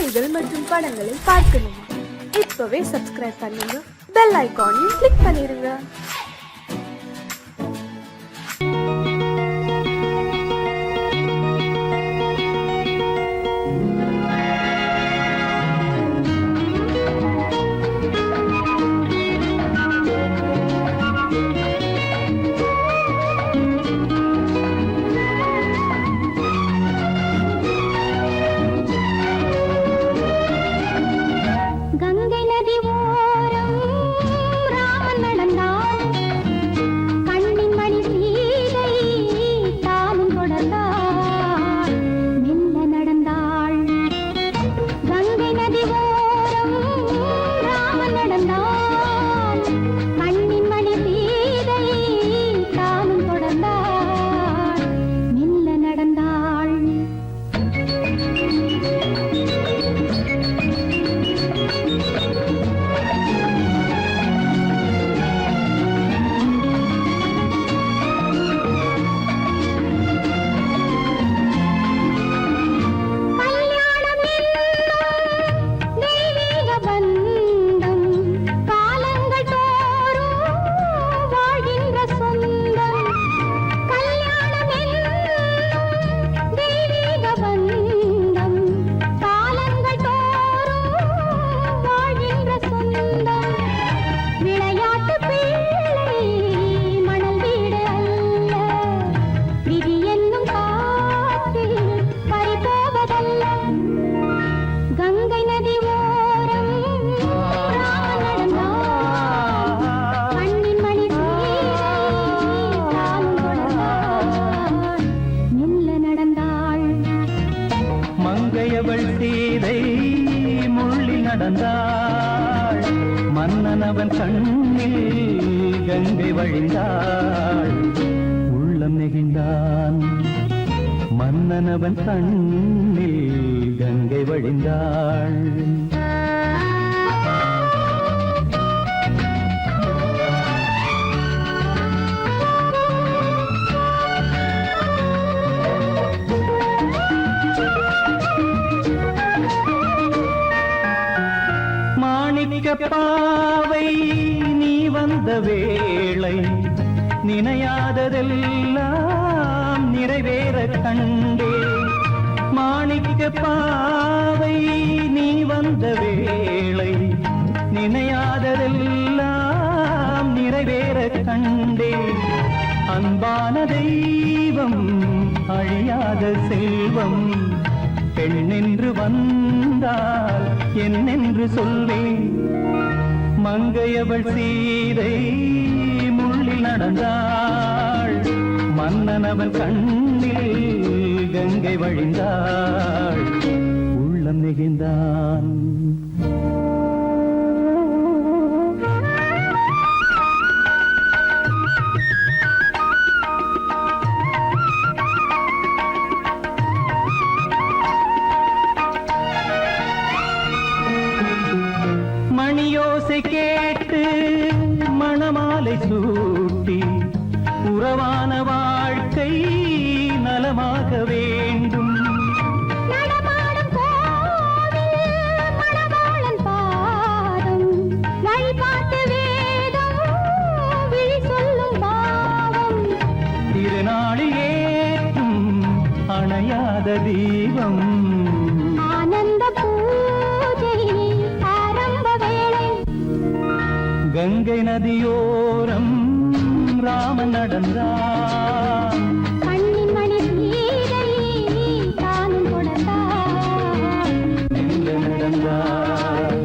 செய்திகள் மற்றும் படங்களை பார்க்கணுமா? இப்பவே சப்ஸ்கிரைப் பண்ணுங்க, பெல் ஐகானையும் கிளிக் பண்ணிருங்க. சீதை முள்ளி நடந்தாள், மன்னனவன் கண்ணில் கங்கை வழிந்தாள். உள்ளம் நெகிழ்ந்தான், மன்னனவன் கண்ணில் கங்கை வழிந்தாள். பாவை நீ வந்த வேளை, நினையாததெல்லாம் நிறைவேற கண்டே. மாணிக்க பாவை நீ வந்த வேளை, நினையாததெல்லாம் நிறைவேற கண்டே. அன்பான தெய்வம் அழியாத செல்வம், பெண்ணென்று வந்தால் என்னென்று சொல்வேன். மங்கையவள் சீதை முள்ளில் நடந்தாள், மன்னனவன் கண்ணில் கங்கை வழிந்தாள். உள்ளம் நெகிழ்ந்தான். மணியோசை கேட்டு மணமாலை சூட்டி, உறவான வாழ்க்கை நலமாக வேண்டும். திருநாளில் ஏற்றும் அணையாத தீபம், கங்கை நதியோரம் ராமன் நடந்தான். கண்ணின் மணி சீதை தானும் கொடுத்தான். எங்க நடந்தான்.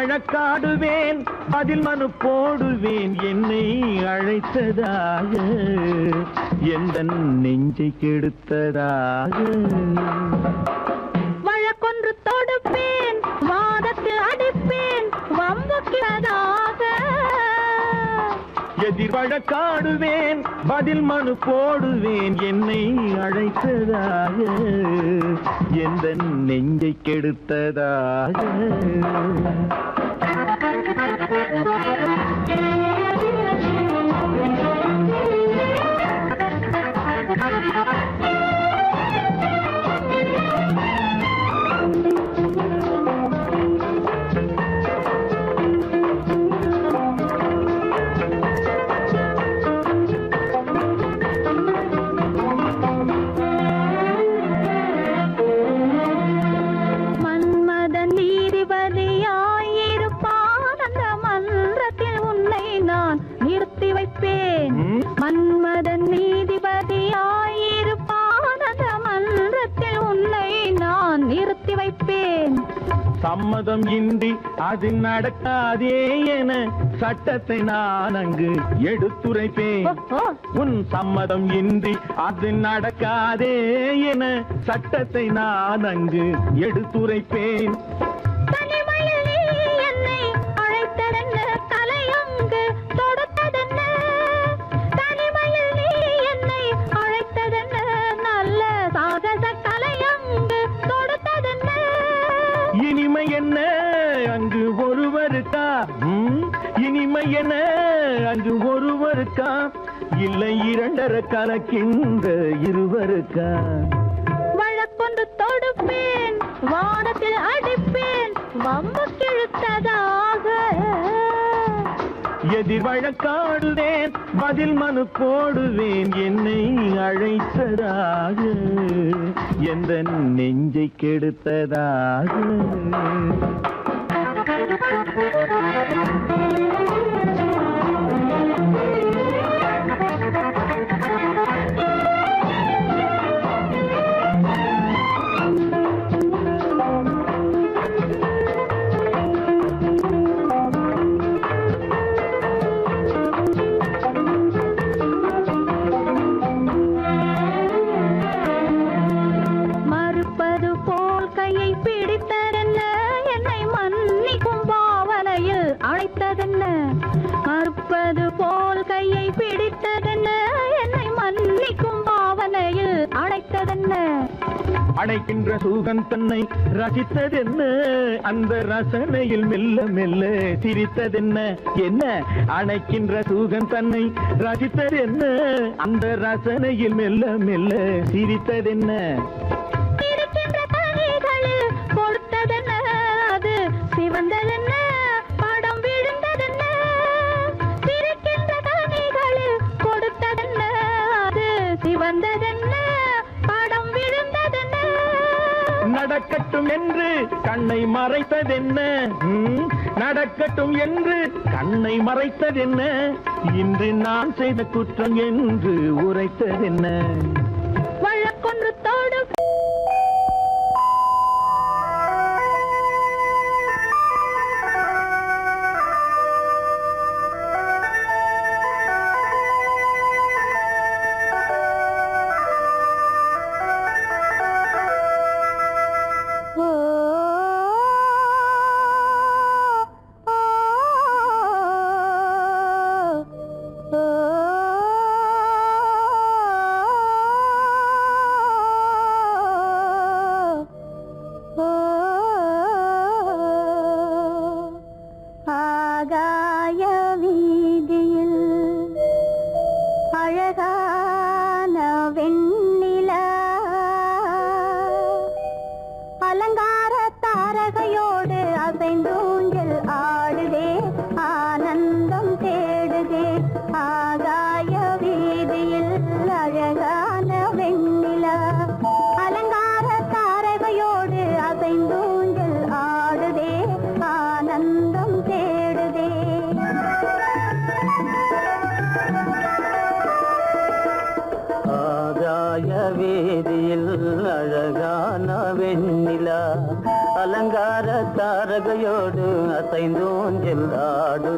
வழக்காடுவேன் பதில் மனு போடுவேன் என்னை அழைத்ததாக எந்த நெஞ்சை கெடுத்ததாக வழக்கொன்று தொடுப்பேன் வாதத்தில் அடிப்பேன் வம்புக்கிறதாக எதிர் வழக்காடுவேன் பதில் மனு போடுவேன் என்னை அழைத்ததாக எந்த நெஞ்சை கெடுத்ததாக மன்மதன் நீதிபதியாயிருப்பான் அந்த மன்றத்தில் உன்னை நான் நிறுத்தி வைப்பேன் மன்மதன் நீதிபதியாயிருப்பான் அந்த மன்றத்தில் உன்னை நான் நிறுத்தி வைப்பேன் சம்மதம் இன்றி அது நடக்காதே என சட்டத்தை நான் அங்கு எடுத்துரைப்பேன் உன் சம்மதம் இன்றி அது நடக்காதே என சட்டத்தை நான் அங்கு எடுத்துரைப்பேன் தனிமையில் நீ என்னை அழைத்ததென்ன தலையங்கு தொடுத்ததென்ன தனிமையில் நீ என்னை அழைத்ததென்ன நல்ல சாகச தலையங்கு தொடுத்ததென்ன இனிமை என்ன அங்கு ஒருவருக்கா இனிமை என்ன அங்கு ஒருவருக்கா இல்லை இரண்டரை கலக்கின்ற இருவருக்கா வழக்கொண்டு தொடுப்பேன் வானத்தில் அடிப்பேன் வம்பு கிழுத்ததாக எதிர் வழக்காடுவேன் பதில் மனு போடுவேன் என்னை அழைத்ததாக எந்த நெஞ்சை கெடுத்ததாக மறுப்பது போல் கையை பிடித்ததென்ன என்னை மன்னிக்கும் பாவனையில் அழைத்ததென்ன மறுப்பது போல் கையை பிடித்ததென்ன என்னை மன்னிக்கும் பாவனையில் அழைத்ததென்ன அணைக்கின்ற சூகன் தன்னை ரசித்ததென்ன அந்த ரசனையில் மெல்ல மெல்ல சிரித்ததென்ன என்ன அணைக்கின்ற சூகன் தன்னை ரசித்ததென்ன அந்த ரசனையில் மெல்ல மெல்ல சிரித்ததென்ன இருக்கின்ற கனிகளில் கொடுத்ததென்ன அது சிவந்ததென்ன படம் விழுந்ததென்ன இருக்கின்ற கனிகளில் கொடுத்ததென்ன அது சிவந்ததென்ன படம் விழுந்ததென்ன நடக்கட்டும் என்று கண்ணை மறைத்ததென்ன நடக்கட்டும் என்று கண்ணை மறைத்ததென்ன இன்று நான் செய்த குற்றம் என்று உரைத்ததென்ன வழக்கொன்று தொடு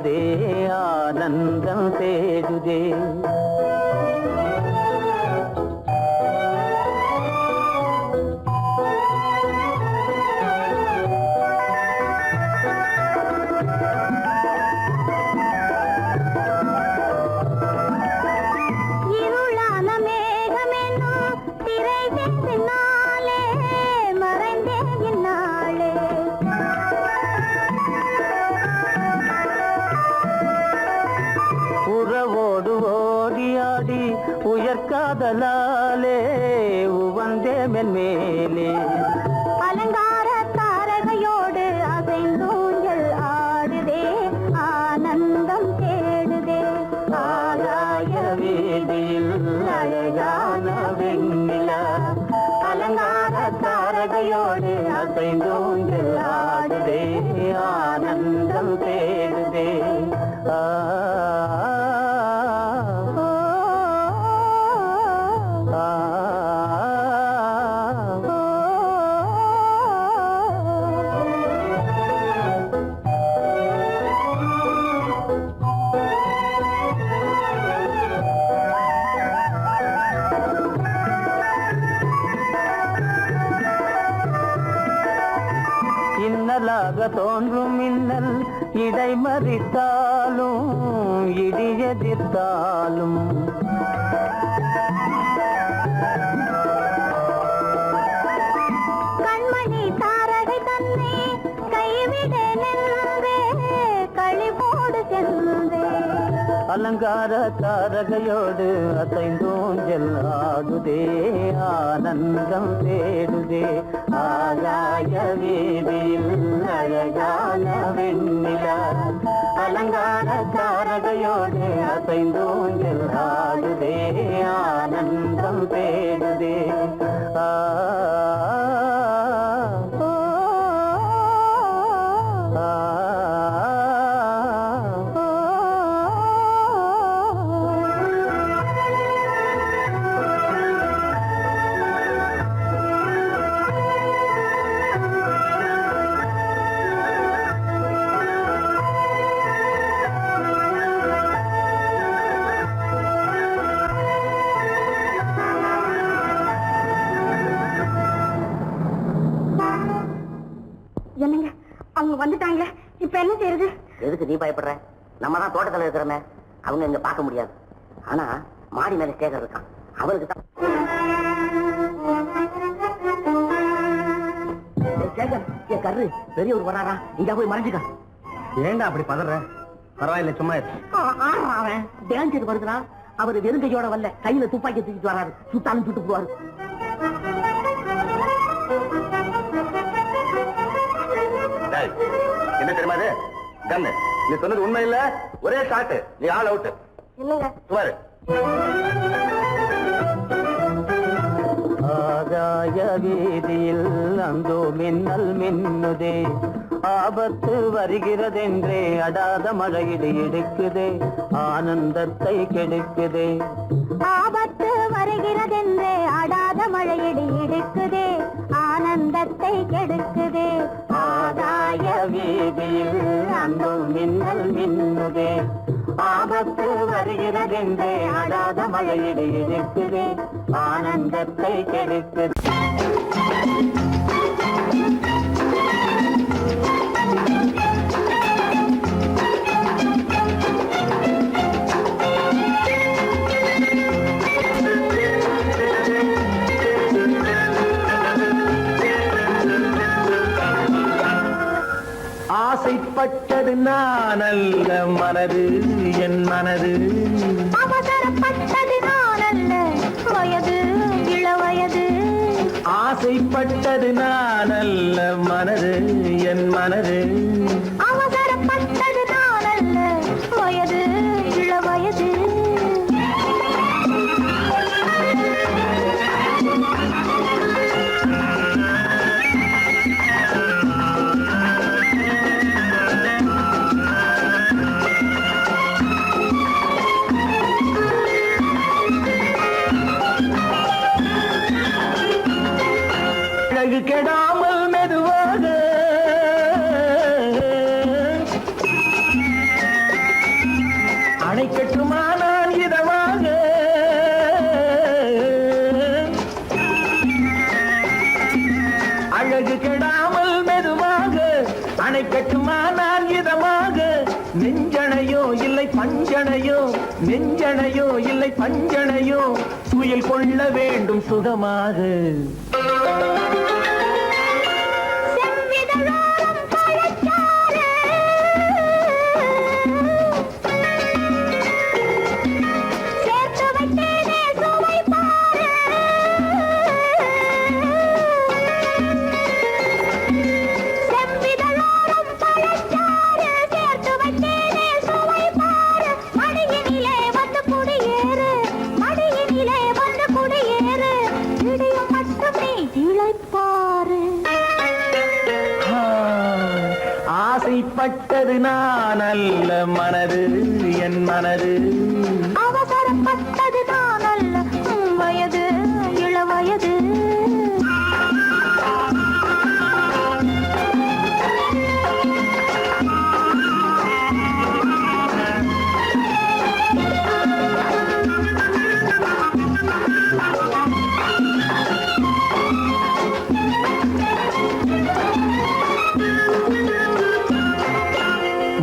ஆடுதே ஆனந்தம் தேடுதே. உயர்காதலாலே உவந்தே மென்மேலே அலங்கார தாரகையோடு அசைந்தூஞ்சல் ஆடுதே ஆனந்தம் தேடுதே. ஆகாய வீதியில் அழகான வெண்ணிலா அலங்கார தாரகையோடு அசைந்தூஞ்சல் ஆடுதே ஆனந்தம் தேடுதே. இன்னலாக தோன்றும் மின்னல் இடைமறித்தாலும் இடியெதிர்த்தாலும் கண்மணி தாரகை தன்னை கைவிட நின்றே களிபோடு சென்றே. அலங்கார தாரகையோடு அசைந்தூஞ்சல் ஆடுதே ஆனந்தம் தேடுதே. ஆகாய வீதியில் அழகான வெண்ணிலா அலங்கார தாரகையோடு அசைந்தூஞ்சல் ஆடுதே ஆனந்தம் தேடுதே. என்னங்க அவங்க வந்துட்டாங்களே, இப்ப என்ன செய்யறது? எதுக்கு நீ பயப்படுற? நம்ம தான் தோட்டத்துல இருக்கிறோமே, அவங்க இங்க பார்க்க முடியாது. ஆனா மாடி மேல ஸ்டேகர் இருக்கான், அவருக்கு தான். கரு பெரியவர் வராரா, இங்க போய் மறைஞ்சுக்க. ஏண்டா அப்படி பதற? பரவாயில்ல, சும்மா அவன் டேஞ்சர் வருதுனா, அவர் வெறுங்கையோட வரல, கையில துப்பாக்கி தூக்கிட்டு வராரு, சுத்தாலும் சுட்டு போவாரு. என்ன தெரியுமா இது? கண்ணு, நீ சொன்னது உண்மை இல்ல, ஒரே ஷாட், நீ ஆல் அவுட். இல்லங்க சுமாரு. ஆகாய வீதியில் அந்தோ மின்னல் மின்னுதே, ஆபத்து வருகிறதென்றே அடாத மழையிடு இடுக்குதே, ஆனந்தத்தை கெடுக்குதே. ஆபத்து வருகிறதென்றே அடாத மழையிடி இடுக்குதே, ஆனந்தத்தை கெடுக்குதே. ஆகாய வீதியில் அந்தோ மின்னல் மின்னுதே, ஆபத்து வருகிறதென்றே அடாத மழையிடு இடுக்குதே, ஆனந்தத்தை கெடுக்குதே. ஆசைப்பட்டது நான் அல்ல மனது, என் மனது. அவசரப்பட்டது நான் அல்ல வயது, இளவயது. ஆசைப்பட்டது நான் அல்ல மனது, என் மனது. அவசரப்பட்டது நான் அல்ல வயது, இளவயது. கெடாமல் மெதுவாக அணைக்கட்டுமா நான் இதமாக அழகு கெடாமல் மெதுவாக அணைக்கட்டுமா நான் இதமாக நெஞ்சணையோ இல்லை பஞ்சனையோ நெஞ்சணையோ இல்லை பஞ்சனையோ துயில் கொள்ள வேண்டும் சுகமாக ஆசைப்பட்டது நான் அல்ல மனது என் மனது அவசரப்பட்டது நான் அல்ல வயது இளவயது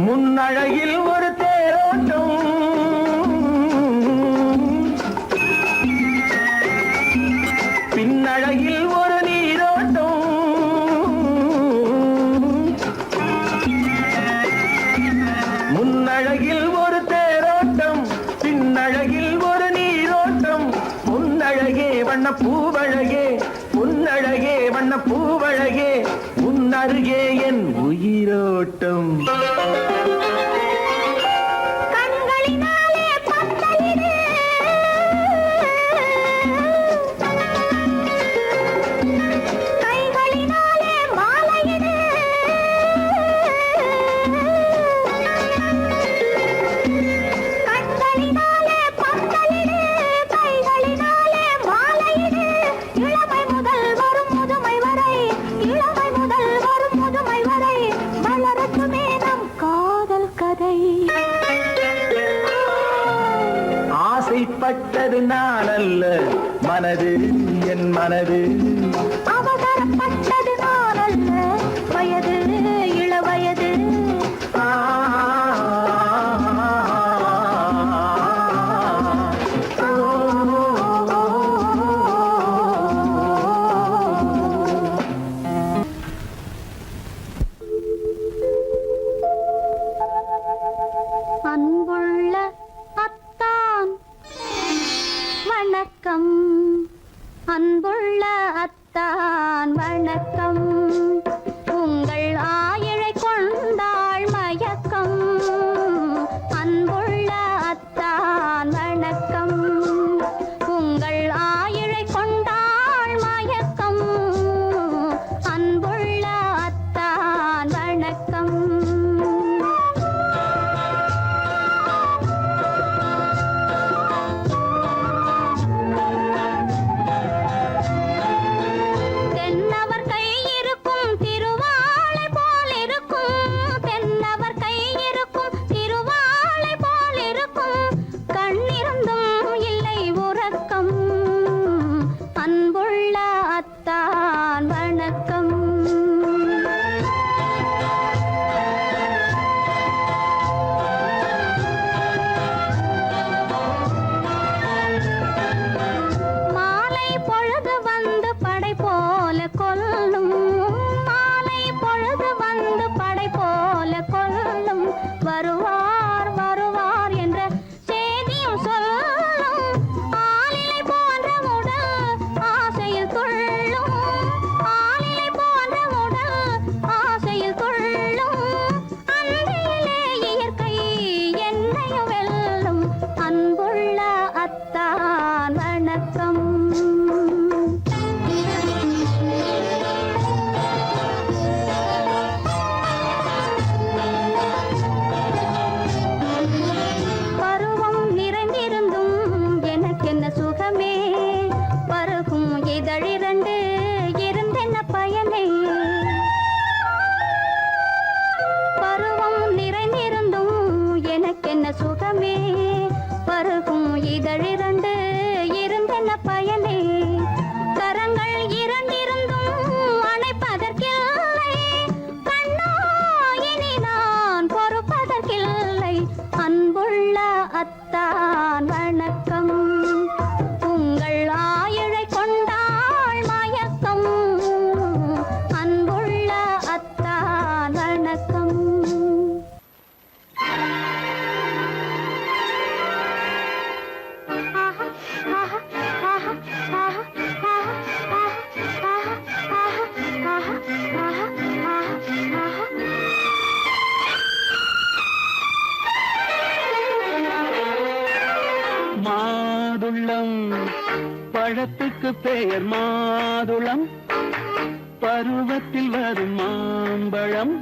முன்னழகில் ஒரு தேரோட்டம் பின்னழகில் ஒரு நீரோட்டம் முன்னழகில் ஒரு தேரோட்டம் பின்னழகில் ஒரு நீரோட்டம் பொன்னழகே வண்ண பூவழகே பொன்னழகே வண்ண பூவழகே உன்னருகே என் உயிரோட்டம் ஆசைப்பட்டது நான் அல்ல மனது என் மனது அவசரப்பட்டது நான் அல்ல வயது இளவயது அன்புள்ள அத்தான் வணக்கம் அன்புள்ள அத்தான் வணக்கம் உங்கள் ஆயிழை கொண்டாள் மயக்கம் அன்புள்ள அத்தான் வணக்கம் உங்கள் ஆயிழை கொண்டாள் மயக்கம் அன்புள்ள அத்தான் வணக்கம் தென்னவர் கை இருக்கும் திருவாளை போல் இருக்கும் தென்னவர் கை இருக்கும் திருவாளை போல் இருக்கும் கண்ணிருந்தும் இல்லை உறக்கம் அன்புள்ள அத்தான் வணக்கம் மாலை பொழுது வந்து படை போல கொல்லும் மாலை பொழுது வந்து படை போல கொல்லும் வருவார் வருவார் என்ற செய்தியும் சொல்லும் ஆளிலை போன்ற உடல் ஆசையில் துள்ளும் ஆளிலை போன்ற உடல் ஆசையில் துள்ளும் அன்றையிலே இயற்கை என்னையும் வெல்லும் அன்புள்ள அத்தான் வணக்கம் பருவம் நிறைந்திருந்தும் எனக்கென்ன சுகமே பருகும் இதழிரண்டு இருந்தென்ன பயனே பருவம் நிறைந்திருந்தும் எனக்கென்ன சுகமே பருகும் இதழிரண்டு இருந்தென்ன பயனே கரங்கள் இரண்டிருந்தும் அணைப்பதற்கில்லை கண்ணா இனி நான் பொறுப்பதற்கில்லை அன்புள்ள அத்தான் வணக்கம் உங்கள் ஆயுளை கொண்டாள் மயக்கம் அன்புள்ள அத்தான் வணக்கம் மாதுளம் பழத்துக்கு பெயர் மாதுளம் பருவத்தில் வரும் மாம்பழம்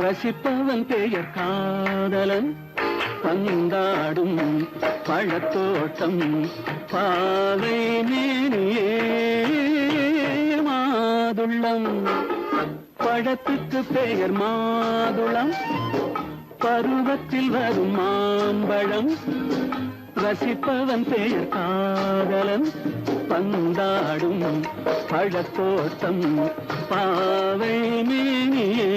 ரசிப்பவன் பெயர் காதலன் பந்தாடும் பழத்தோட்டம் பாவை மேனியே மாதுளம் பழத்துக்கு பெயர் மாதுளம் பருவத்தில் வரும் மாம்பழம் ரசிப்பவன் பெயர் காதலன் பந்தாடும் பழத்தோட்டம் பாவை மேனியே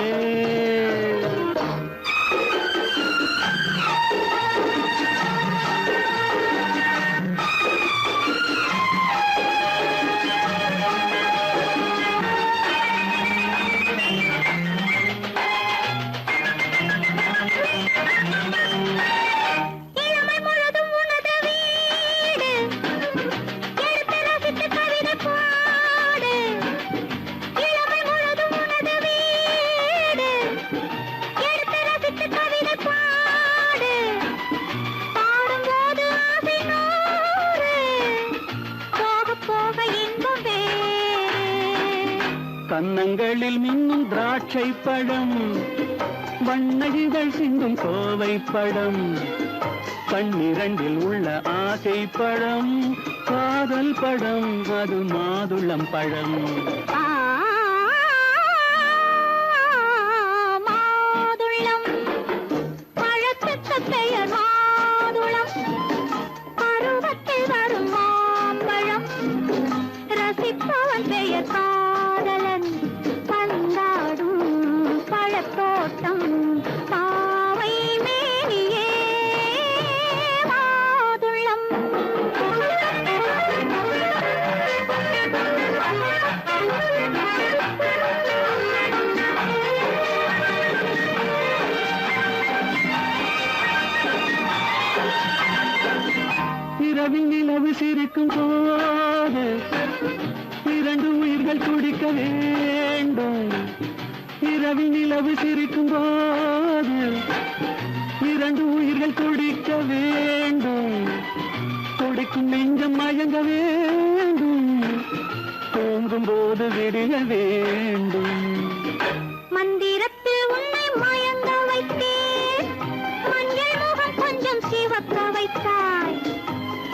கன்னங்களில் மின்னும் திராட்சை பழம் வண்ணகிகள் சிந்தும் கோவை பழம் கண்ணிரண்டில் உள்ள ஆசை பழம் காதல் பழம் அது மாதுளம் பழம் மாதுளம் பழத்துக்கு பெயர் மாதுளம் பருவத்தில் வரும் மாம்பழம் ரசிப்பவன் பெயர் காதலன் பந்தாடும் பழத்தோட்டம் பாவை மேனியே மாதுளம் இரவில் நிலவு சிரிக்கும் போது இரண்டு உயிர்கள் குடிக்க வேண்டும் இரவில் நிலவு சிரிக்கும் போது இரண்டு உயிர்கள் குடிக்க வேண்டும் துடிக்கும் நெஞ்சம் மயங்க வேண்டும் தூங்கும் போது விடிய வேண்டும் மந்திரத்தில் உன்னை மயங்க வைத்தேன் மஞ்சள் முகம் கொஞ்சம் சிவக்க வைத்தாய்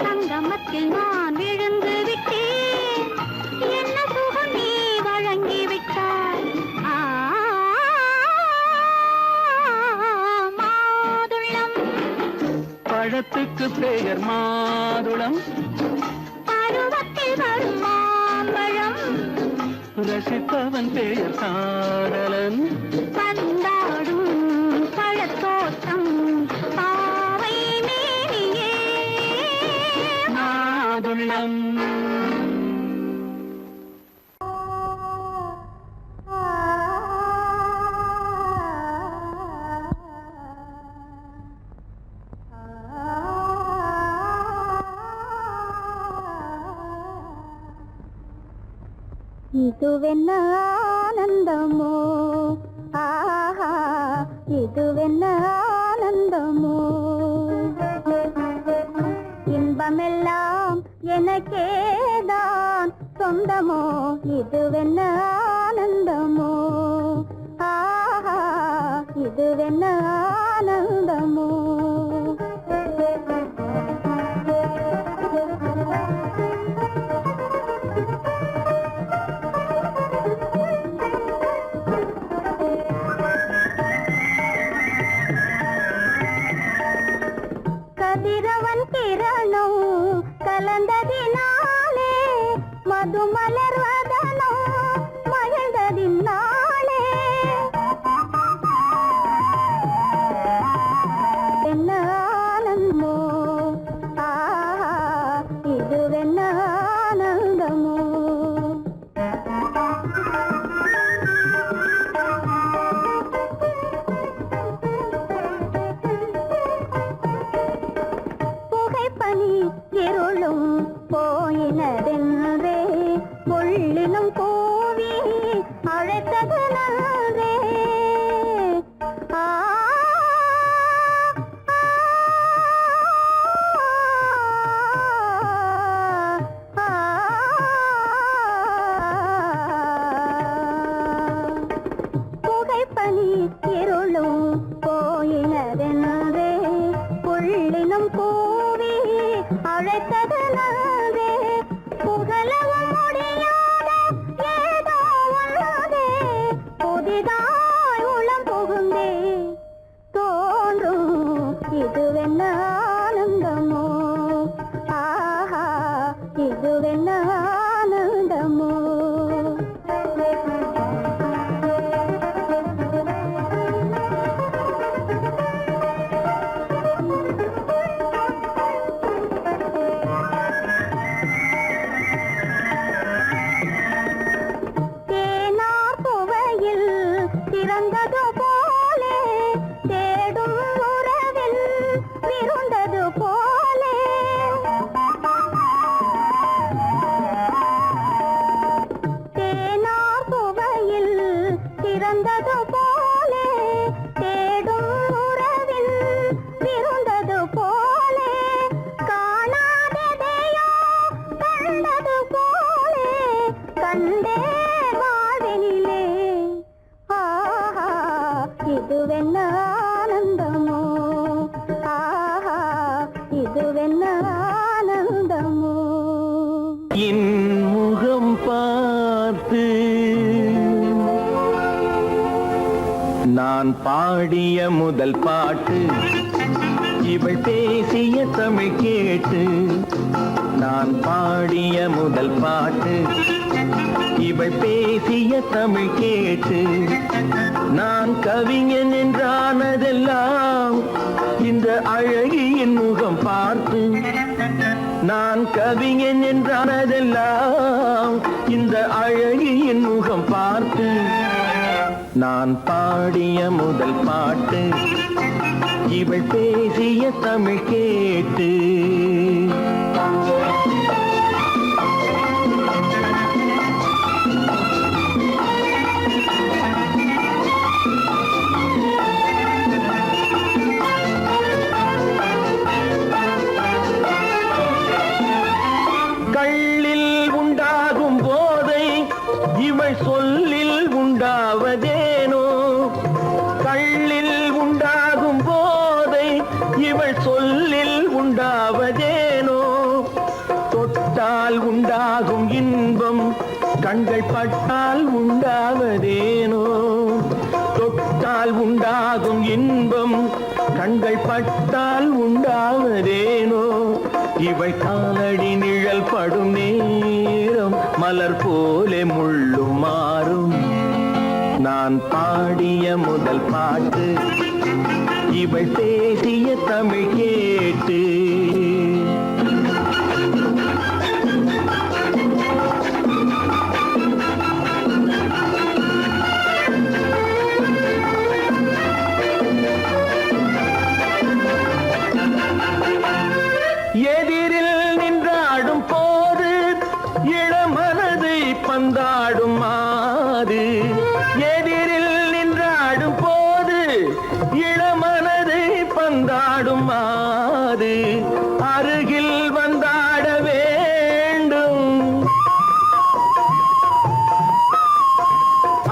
சங்கமத்தில் நான் விழுந்து விட்டேன் என்ன சுகம் நீ வழங்கி விட்டாய் மாதுளம் பழத்துக்கு பெயர் மாதுளம் பருவத்தில் வரும் மாம்பழம் ரசிப்பவன் பெயர் காதலன் பந்தாடும் பழத்தோட்டம் பாவை மேனியே மாதுளம் இதுவென்ன ஆனந்தமோ ஆஹா இதுவென்ன ஆனந்தமோ இன்பமெல்லாம் எனக்கேதான் சொந்தமோ இதுவென்ன ஆனந்தமோ ஆஹா இதுவென்ன ஆனந்தமோ கதிரவ கிரணம் கலந்ததினாலே மது மலர்வதனம் மகிழ்ந்ததினாலே என்ன ஆனந்தமோ இதுவென்ன ஆனந்தமோ புகைப்பனி இருளும் போயினதென்றே உள்ளினும் கூவி அழைத்தது நன்றே புகைப்பனி இருளும் போயினதென்றே உள்ளினும் கூவி அழைத்தது நன்றே புகழவும் முடியாத ஏதோ உள்ளதே புதிதாய் உளம் புகுந்தே தோன்றும் இதுவென்ன ஆனந்தமோ இதுவென்ன ஆனந்தமோ தேனார் புவையில் திறந்தது போலே தேடும் உறவில் விருந்தது போலே தேனார் புவையில் திறந்தது போலே தேடும் உறவில் விருந்தது போலே காணாததையோ கண்டது போலே கண்டே வாழ்வினிலே இதுவென்ன ஆனந்தமோ இதுவென்ன ஆனந்தமோ என் முகம் பார்த்து நான் பாடிய முதல் பாட்டு இவள் பேசிய தமிழ் கேட்டு நான் பாடிய முதல் பாட்டு இவள் பேசிய தமிழ் கேட்டு நான் கவிஞன் என்றானதெல்லாம் இந்த அழகியின் முகம் பார்த்து நான் கவிஞன் என்றானதெல்லாம் இந்த அழகியின் முகம் பார்த்து நான் பாடிய முதல் பாட்டு இவள் பேசிய தமிழ் கேட்டு கள்ளில் உண்டாகும் போதை இவள் சொல்லில் உண்டாவதேனோ கள்ளில் உண்டாகும் போதை இவள் சொல்லில் உண்டாவதேனோ தொட்டால் உண்டாகும் இன்பம் கண்கள் பட்டால் உண்டாவதேனோ தொட்டால் உண்டாகும் இன்பம் கண்கள் பட்டால் உண்டாவதேனோ இவள் காலடி நிழல் படும் நேரம் மலர் போலே முள்ளும் மாறும் நான் பாடிய முதல் பாட்டு இவள் பேசிய தமிழ் கேட்டு எதிரில் நின்றாடும் போது இளமனதை பந்தாடும் மாது எதிரில் நின்றாடும் போது இளமனதை பந்தாடும் மாது அருகில் வந்தாட வேண்டும்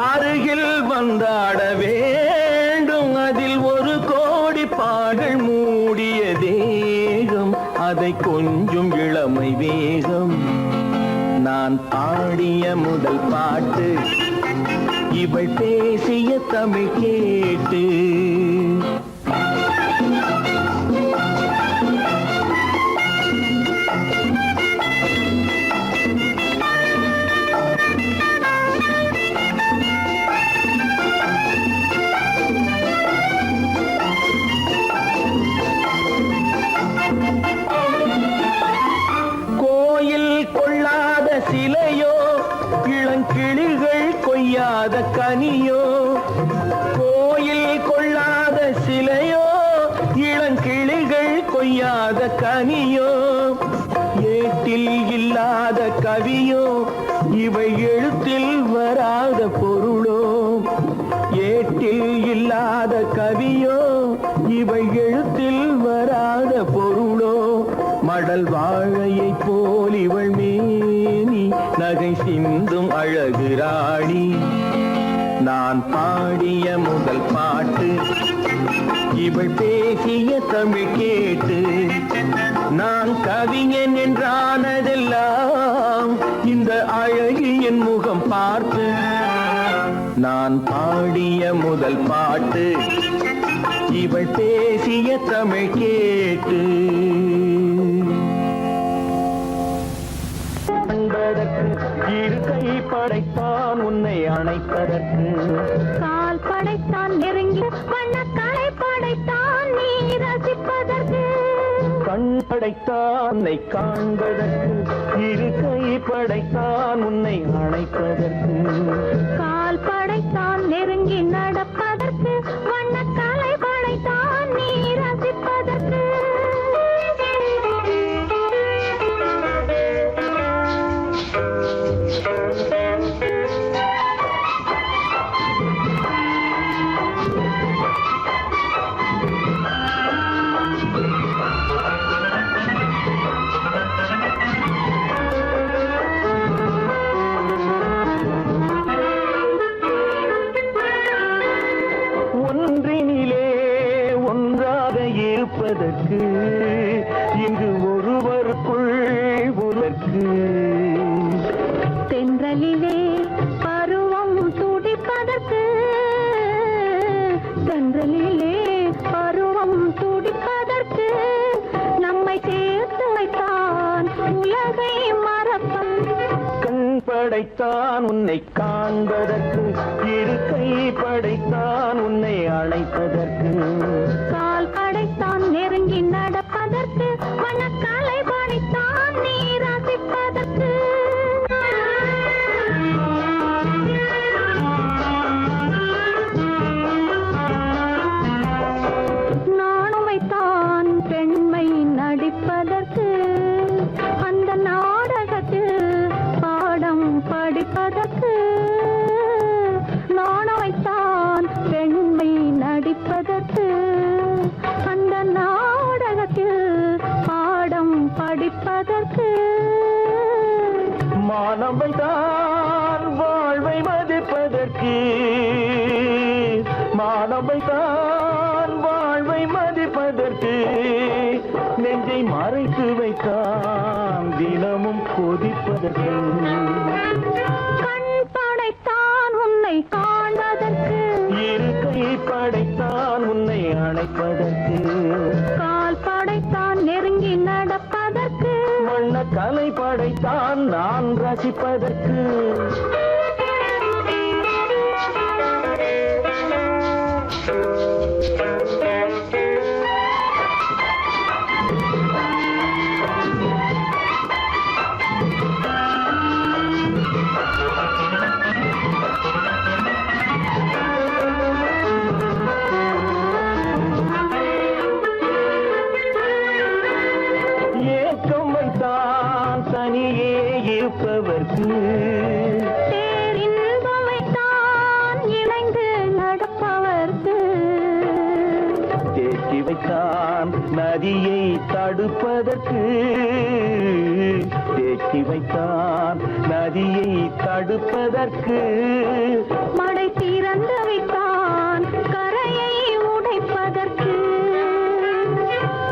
அருகில் வந்தாட வேண்டும் அதில் ஒரு கோடி பாடல் மூடிய தேகம் அதை கொஞ்சம் இளமை வேகம் நான் பாடிய முதல் பாட்டு இவள் பேசிய தமிழ் கேட்டு விளையாத கனியோ ஏட்டில் இல்லாத கவியோ இவை எழுத்தில் வராத பொருளோ ஏட்டில் இல்லாத கவியோ இவை எழுத்தில் வராத பொருளோ மடல் வாழையை போல் இவள் மேனி நகை சிந்தும் அழகு ராணி நான் பாடிய முதல் பாட்டு இவள் பேசிய தமிழ் கேட்டு நான் கவிஞன் என்றானதெல்லாம் இந்த அழகியின் முகம் பார்த்து நான் பாடிய முதல் பாட்டு இவள் பேசிய தமிழ் கேட்டு இரு கை படைத்தான் உன்னை அணைப்பதற்கு கால் படைத்தான் நெருங்கி வண்ணக்காலை படைத்தான் நீ ரசிப்பதற்கு கண் படைத்தான் உன்னை காண்பதற்கு இரு கை படைத்தான் உன்னை அணைப்பதற்கு கால் படைத்தான் நெருங்கி நடப்பதற்கு வண்ணக்காலை படைத்தான் நீ ரசிப்பதற்கு ஒன்றினிலே ஒன்றாக இருப்பதற்கு இங்கு ஒருவருக்குள் உலக்கு தென்றலிலே பருவம் துடிப்பதற்கு தென்றலிலே பருவம் துடிப்பதற்கு நம்மை சேர்த்து வைத்தான் உலகை மறப்பன் கண் படைத்தான் உன்னை காண்பதற்கு இரு கை படைத்தான் உன்னை அழைப்பதற்கு கால் படைத்தான் நெருங்கி நடப்பதற்கு வண்ணக்காலை படைத்தான் நீ ரசிப்பதற்கு நானும் வைத்தான் பெண்மை நடிப்பதற்கு அந்த நாடகத்தில் பாடம் படிப்பதற்கு நானும் வைத்தான் பெண்மை நடிப்பதற்கு அந்த நாடகத்தில் பாடம் படிப்பதற்கு மானவைதான் வாழ்வை மதிப்பதற்கு மானவைதான் வாழ்வை மதிப்பதற்கு நெஞ்சை மறைத்து வைத்தான் தினமும் கொதிப்பதற்கு கண் படைத்தான் உன்னை காண்பதற்கு இரு கை படைத்தான் உன்னை அணைப்பதற்கு கால் படைத்தான் நெருங்கி நடப்பதற்கு வண்ண கலை படைத்தான் நான் ரசிப்பதற்கு ஏக்கம் வைத்தான் தனியே இருப்பவர்க்கு பேரின்பம் வைத்தான் இணைந்து நடப்பவர்க்கு தேக்கி வைத்தான் நதியை தடுப்பதற்கு தேக்கி வைத்தான் நதியை தடுப்பதற்கு மடை திறந்து வைத்தான் கரையை உடைப்பதற்கு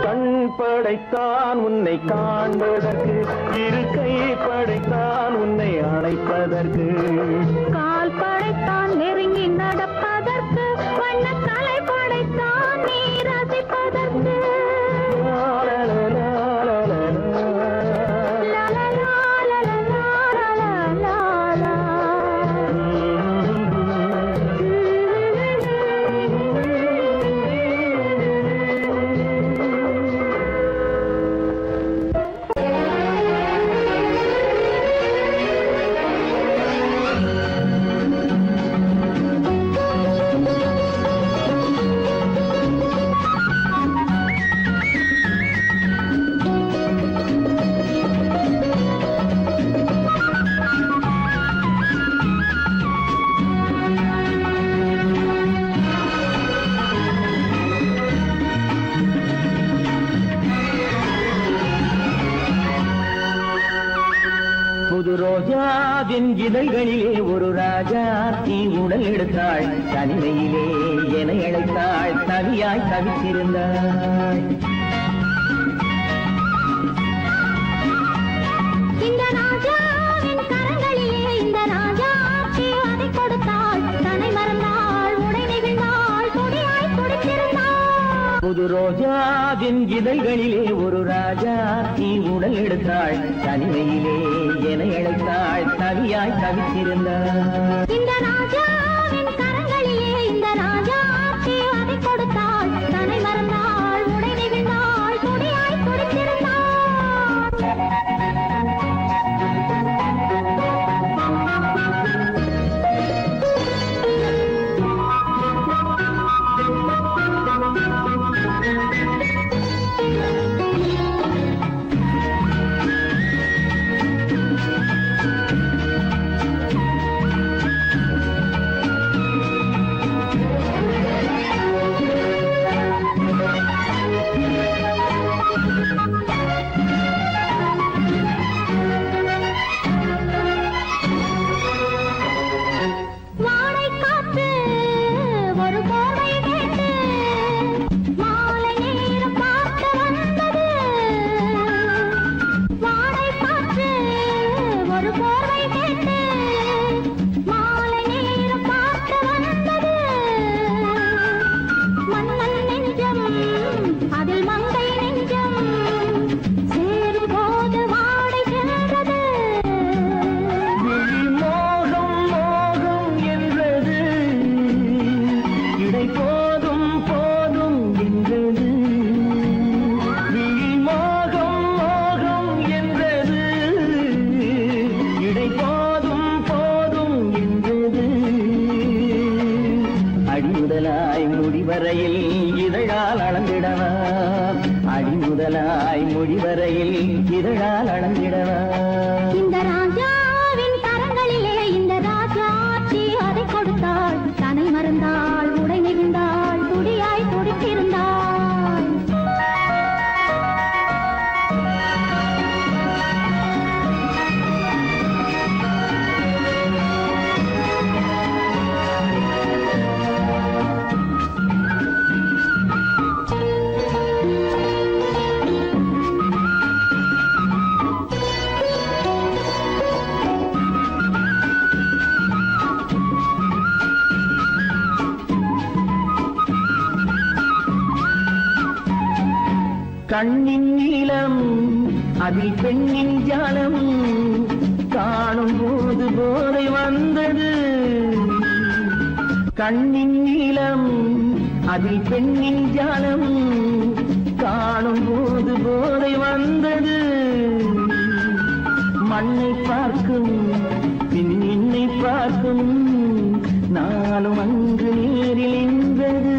கண் படைத்தான் உன்னை காண்பதற்கு இரு கை படைத்தான் உன்னை அணைப்பதற்கு கால் படைத்தான் நெருங்கி நடப்பதற்கு வண்ணக்கலை படைத்தான் நீ ரசிப்பதற்கு புது ரோஜாவின் இதழ்களிலே ஒரு ராஜா தீ உடல் எடுத்தாள் தனிமையிலே என அழைத்தாள் தவியாய் தவித்திருந்தாள் இந்த ராஜாவின் கரங்களிலே இந்த ராஜா அதை கொடுத்தாள் தன்னை மறந்தாள் உடை நெகிழ்ந்தாள் துடியாய் துடித்திருந்தாள் புது ரோஜாவின் இதழ்களிலே ஒரு ராஜா தீ உடல் எடுத்தாள் தனிமையிலே என அழைத்தாள் தவியாய் தவித்திருந்தாள் இந்த ராஜாவின் கரங்களிலே இந்த ராஜா அதை கொடுத்தாள் தன்னை மறந்தாள் உடை நெகிழ்ந்தாள் துடியாய் துடித்திருந்தாள் முடிவரையில் இதழால் அளந்திடவா இந்த ராஜாவின் கரங்களிலே இந்த ராஜாச்சி அதை கொடுத்தாள் தன்னை மறந்தாள் உடை நெகிழ்ந்தாள் துடியாய் துடித்திருந்தாள் கண்ணின் நீளம் அதில் பெண்ணின் ஜாலம் காணும் போது போதை வந்தது கண்ணின் நீளம் அதில் பெண்ணின் ஜாலம் காணும் போது போதை வந்தது மண்ணை பார்க்கும் பின் என்னை பார்க்கும் நானும் அங்கு நேரில் நின்றது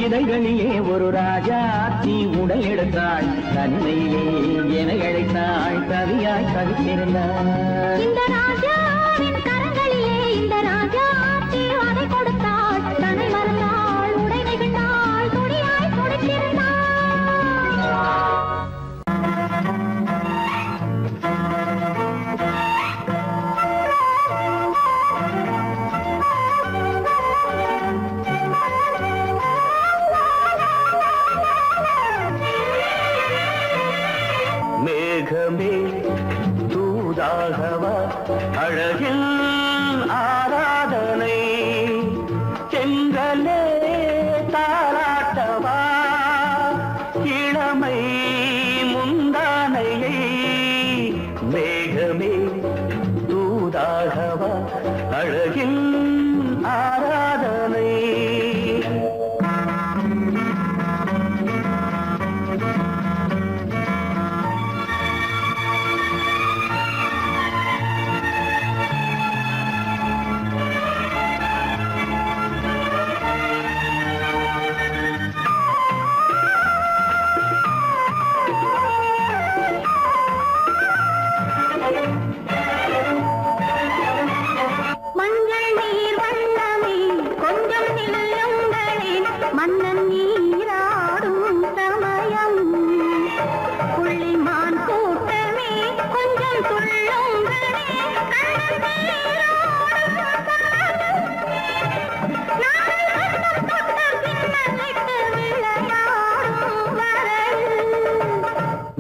இதழ்களிலே ஒரு ராஜா தீ உடல் எடுத்தாள் தனிமையிலே என அழைத்தாள் கவியாய் கவித்திருந்தாள் இந்த ராஜாவின் கரங்களிலே இந்த ராஜா அதை கொடுத்தாள் தன்னை மறந்தாள் உடை நெகிழ்ந்தாள் துடியாய் துடித்திருந்தாள் மேகமே தூதாகவா அழகில் ஆராதனை செங்கலே தாராட்டவா இளமை முந்தானையை மேகமே தூதாகவா அழகில் ஆராதனை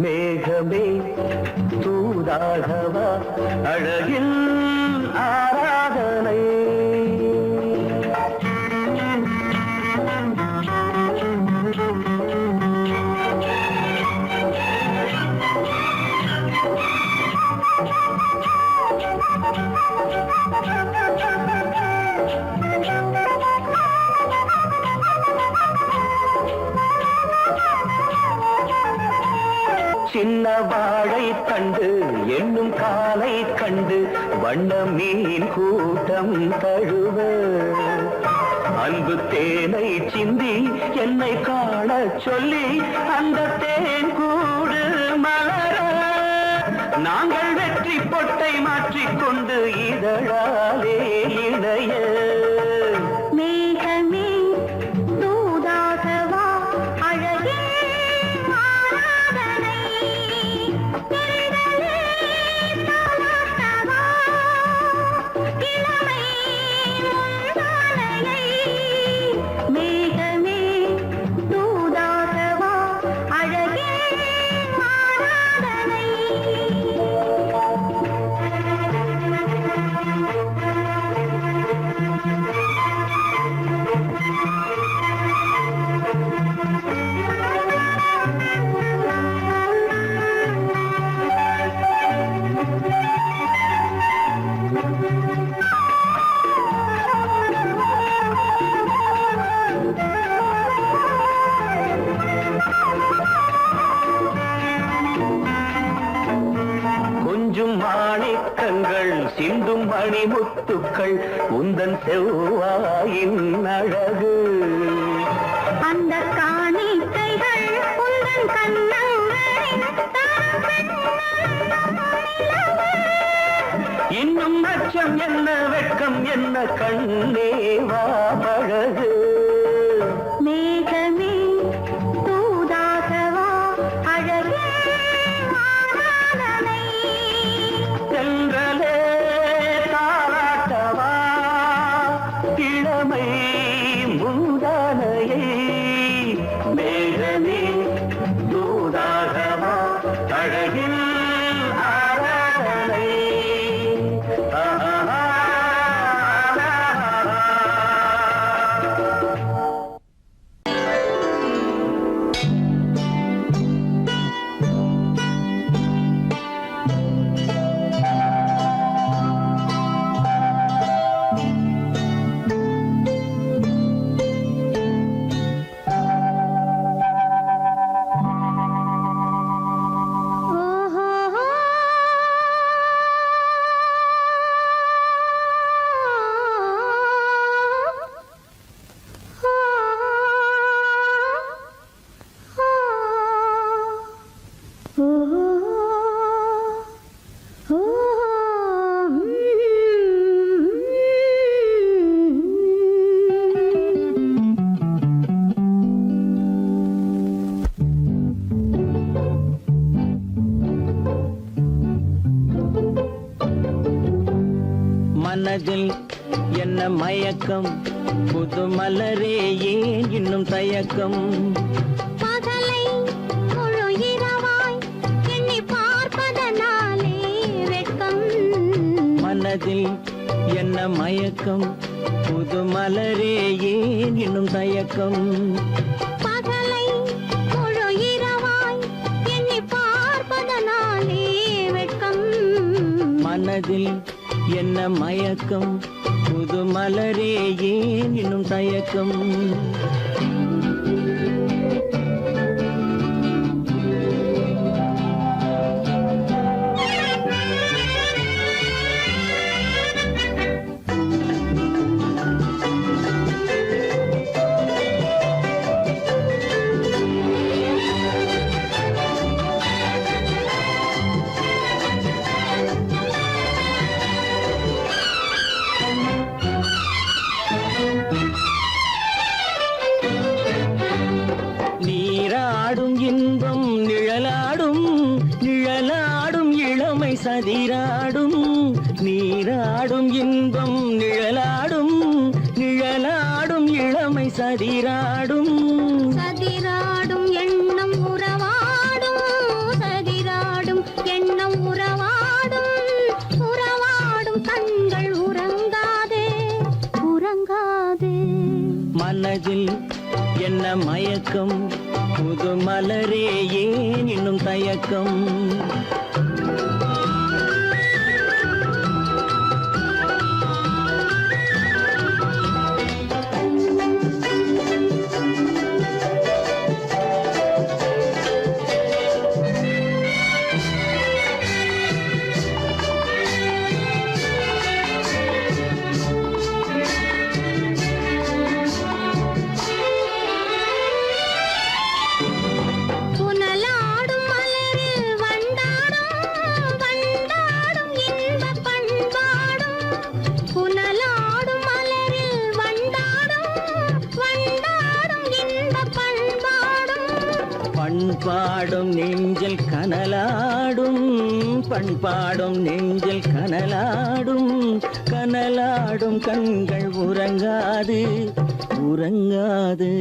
மேகமே தூதாகவா அழகில் ஆராதனை. சின்ன வாழை கண்டு என்னும் காலை கண்டு வண்ண மீன் கூட்டம் தழுவ அன்பு தேனை சிந்தி என்னை காண சொல்லி அந்த தேன் கூடு மலர நாங்கள் வெற்றி பொட்டை மாற்றிக்கொண்டு இதழாலே இணைய. மேகமே தூதாகவா அழகே ஆராதனை தென்றலே தாலாட்டவா இளமை முந்தானையை. மேகமே தூதாகவா அழகே ஆராதனை. கொஞ்சும் மாணிக்கங்கள் சிந்தும் மணிமுத்துக்கள் உந்தன் செவ்வாயின் அழகு. அந்த காணிக்கைகள் உந்தன் கண்ணங்களின் இன்னும் அச்சம் என்ன வெட்கம் என்ன கண்ணேவா பழகு. மேகமே தூதாகவா அழகே ஆராதனை. சென்றலே தாராட்டவா இளமை மூதானையை. மேகமே தூதாகவா அழகில் ஆராதனை. மனதில் என்ன மயக்கம் புது மலரே ஏன் இன்னும் தயக்கம். பகலை முழு இரவாய் எண்ணி பார்ப்பதனாலே வெட்கம். மனதில் என்ன மயக்கம் புது மலரே ஏன் இன்னும் தயக்கம். பகலை முழு இரவாய் எண்ணி பார்ப்பதனாலே வெட்கம். மனதில் என்ன மயக்கம் புது மலரே ஏன் இன்னும் தயக்கம். நீராடும் இன்பம் நிழலாடும் நிழலாடும் இளமை சதிராடும். நீராடும் இன்பம் நிழலாடும் நிழலாடும் இளமை சதிராடும். சதிராடும் எண்ணம் உறவாடும் மயக்கம் புது மலரே ஏன் இன்னும் தயக்கம் புனலாடும் மலரில் வண்டாடும் வண்டாடும் இன்பப் பண்பாடும் புனலாடும் மலரில் வண்டாடும் வண்டாடும் இன்பப் பண்பாடும் பண்பாடும் நெஞ்சில் கனலாடும் பண்பாடும் நெஞ்சில் கனலாடும் கனலாடும் கண்கள் உறங்காது உறங்காது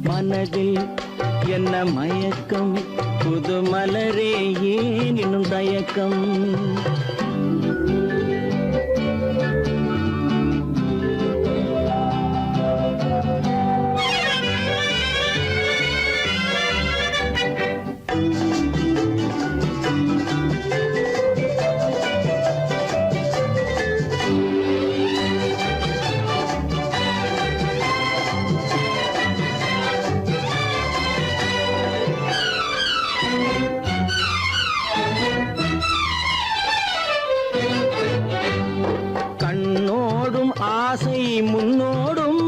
மனதில் என்ன மயக்கம் புது மலரே ஏன் இன்னும் தயக்கம் கண்ணோடும் ஆசை முன்னோடும்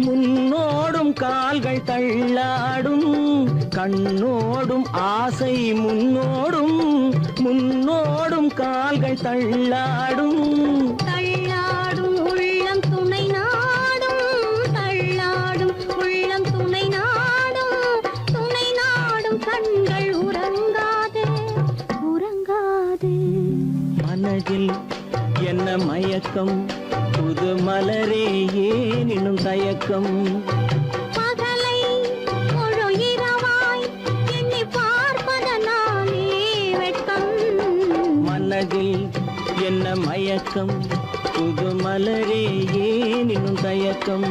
முன்னோடும் கால்கள் தள்ளாடும் கண்ணோடும் ஆசை முன்னோடும் முன்னோடும் கால்கள் தள்ளாடும் தள்ளாடும் உள்ளம் துணை நாடும் தள்ளாடும் உள்ளம் துணை நாடும் கண்கள் உறங்காது உறங்காது மனதில் என்ன மயக்கம் புது மலரே ஏன் இன்னும் தயக்கம் பகலை முழு இரவாய் எண்ணி பார்ப்பதனாலே வெட்கம் மனதில் என்ன மயக்கம் புது மலரே ஏன் இன்னும் தயக்கம்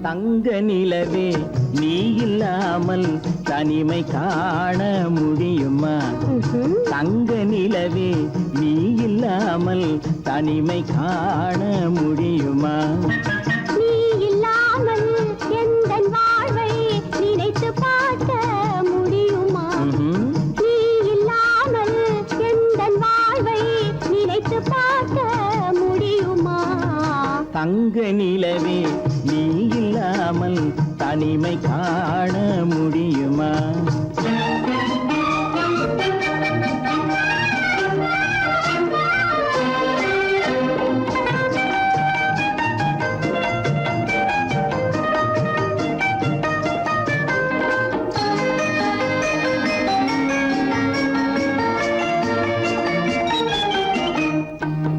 தங்க நிலவே நீ இல்லாமல் தனிமை காண முடியுமா தங்க நிலவே நீ இல்லாமல் தனிமை காண முடியுமா நீ இல்லாமல் எந்தன் வாழ்வை நினைத்து பார்க்க முடியுமா நீ இல்லாமல் எந்தன் வாழ்வை நினைத்து பார்க்க முடியுமா தங்க நிலவே நீ இல்லாமல் தனிமை காண முடியுமா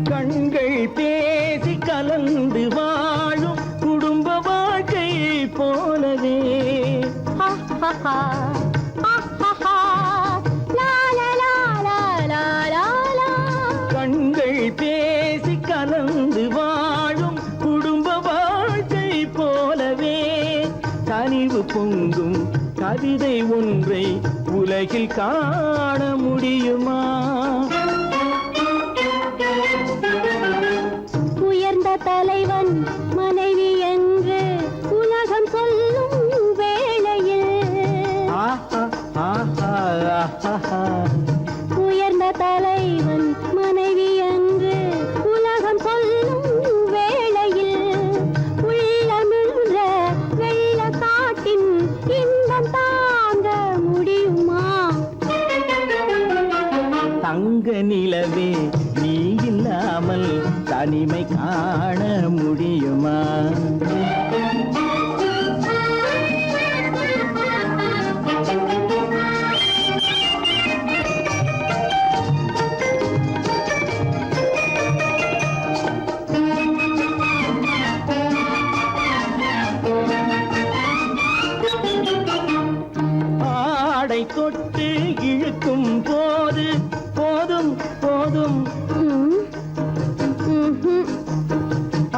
கண்கள் பேசி கலந்து வாழும் குடும்ப வாழ்க்கை போலவே கண்கள் பேசி கலந்து வாழும் குடும்ப வாழ்க்கை போலவே கனிவு பொங்கும் கவிதை ஒன்றை உலகில் காண முடியுமா உயர்ந்த தலைவன் மனைவி என்று உலகம் சொல்லும் வேளையில் உயர்ந்த தலைவன் மனைவி என்று உலகம் சொல்லும் வேளையில் உள்ளமிழ்ந்த வெள்ள காட்டின் இன்பம் தாங்க முடியுமா தங்க நிலவே நீ இல்லாமல் தனிமை காண முடியுமா ஆடை தொட்டு இழுக்கும் போது போதும் போதும்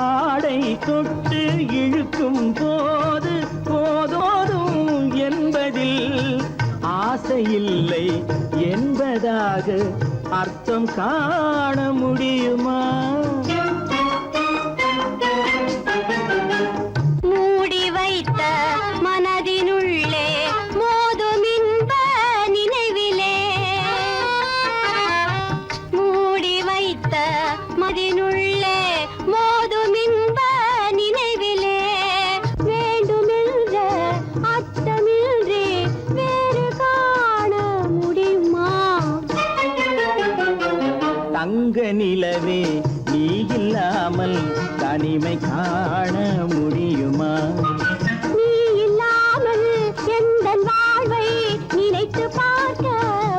ஆடை தொட்டு இழுக்கும் போது போதோதும் என்பதில் ஆசையில்லை என்பதாக அர்த்தம் காண முடியுமா? மூடி வைத்த மனதினுள்ளே மோதும் இன்ப நினைவிலே மூடி வைத்த மனதினுள்ளே மோதும் இன்ப நினைவிலே வேண்டுமென்ற அச்சமின்றி வேறு காண முடியுமா? தங்க நிலவே நீ இல்லாமல் தனிமை காண முடியுமா? நீ இல்லாமல் எந்தன் வாழ்வை நினைத்து பார்க்க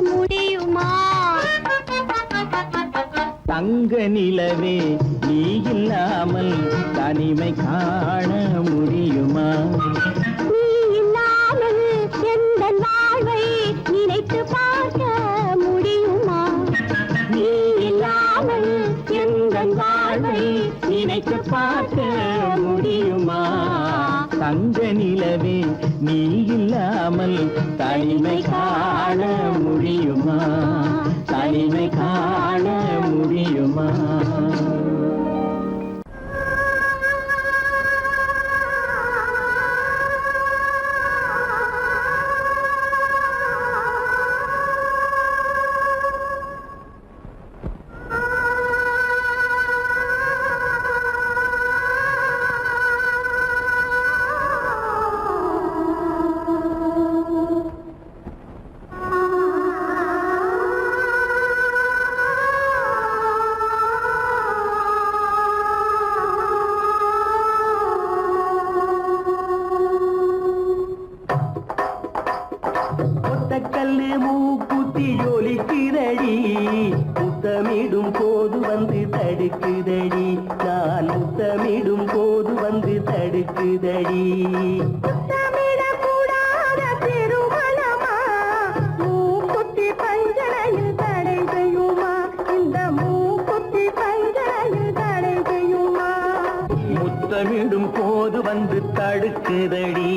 முடியுமா? தங்க நிலவே நீ இல்லாமல் தனிமை காண முடியுமா? நீ இல்லாமல் எந்தன் வாழ்வை நினைத்து பார்க்க முடியுமா? நீ இல்லாமல் எந்தன் வாழ்வை நினைத்து பார்க்க முடியுமா? தங்க நிலவே நீ இல்லாமல் தனிமை காண முடியுமா? தனிமை காண முடியுமா? கல்லு மூக்குத்தி ஜொலிக்குதடி முத்தமிடும் போது வந்து தடுக்குதடி நான் முத்தமிடும் போது வந்து தடுக்குதடி முத்தமிடக்கூடாத திருமணமா மூக்குத்தி பஞ்சனையில் தடை செய்யுமா? இந்த மூக்குத்தி பஞ்சனையில் தடை செய்யுமா? முத்தமிடும் போது வந்து தடுக்குதடி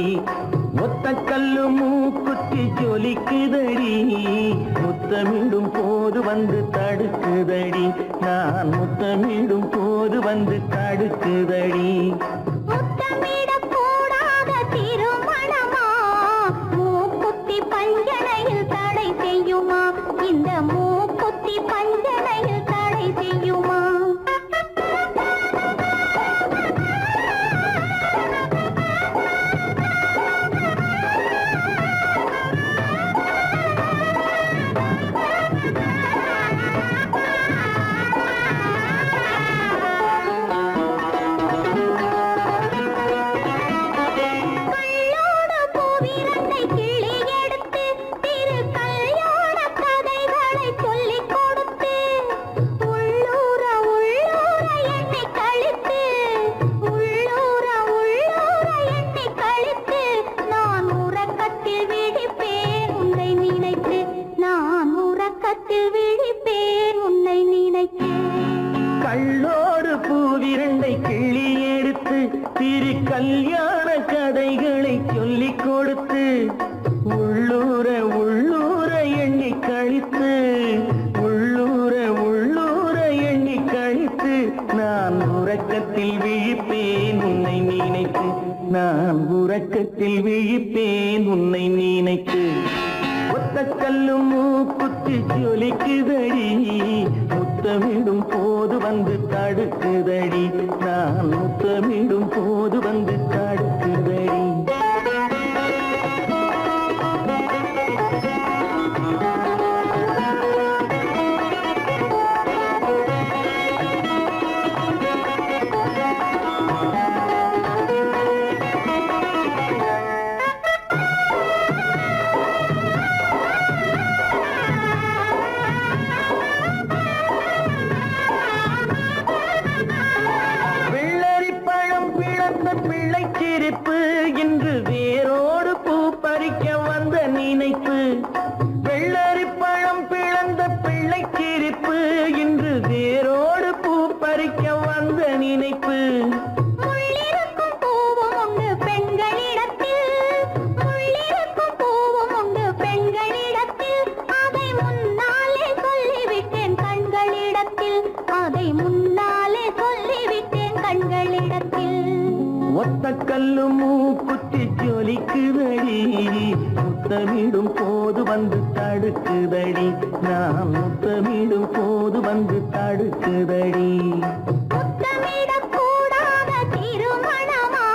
ஒத்த கல்லு மூக்குத்தி ஜொலிக்குதடி முத்தமிடும் போது வந்து தடுக்குதடி நான் முத்தமிடும் போது வந்து தடுக்குதடி முத்தமிடக்கூடாத திருமணமா மூக்குத்தி பஞ்சனையில் தடை செய்யுமா? இந்த மூக்குத்தி பஞ்சனையில் தடை செய்யுமா? கள்ளோடு பூவிரண்டை கிள்ளி எடுத்து திரு கல்யாண கதைகளை சொல்லிக் கொடுத்து உள்ளூர உள்ளூர எண்ணி கழித்து உள்ளூர உள்ளூர எண்ணி கழித்து நான் உறக்கத்தில் விழிப்பேன் உன்னை நினைத்து நான் உறக்கத்தில் விழிப்பேன் உன்னை நினைத்து ஒத்த கல்லும் மூக்குத்தி ஜொலிக்குதடி முத்தமிடும் போது வந்து தடுக்குதடி நான் முத்தமிடும் போது வந்து தடுக்குதடி வெள்ளரி பழம் பிளந்த பிள்ளை சிரிப்பு இன்று வேரோடு பூ பறிக்க வந்த நினைப்பு. முள்ளிருக்கும் பூவும் உண்டு பெண்களிடத்தில், முள்ளிருக்கும் பூவும் உண்டு பெண்களிடத்தில், அதை முன்னாலே சொல்லிவிட்டேன் கண்களிடத்தில், அதை முன்னாலே சொல்லிவிட்டேன் கண்களிடத்தில். ஒத்த கல்லு மூக்குத்தி ஜொலிக்குதடி, முத்தமிடும் போது வந்து தடுக்குதடி, நான் முத்தமிடும் போது வந்து தடுக்குதடி. முத்தமிடக்கூடாத திருமணமா,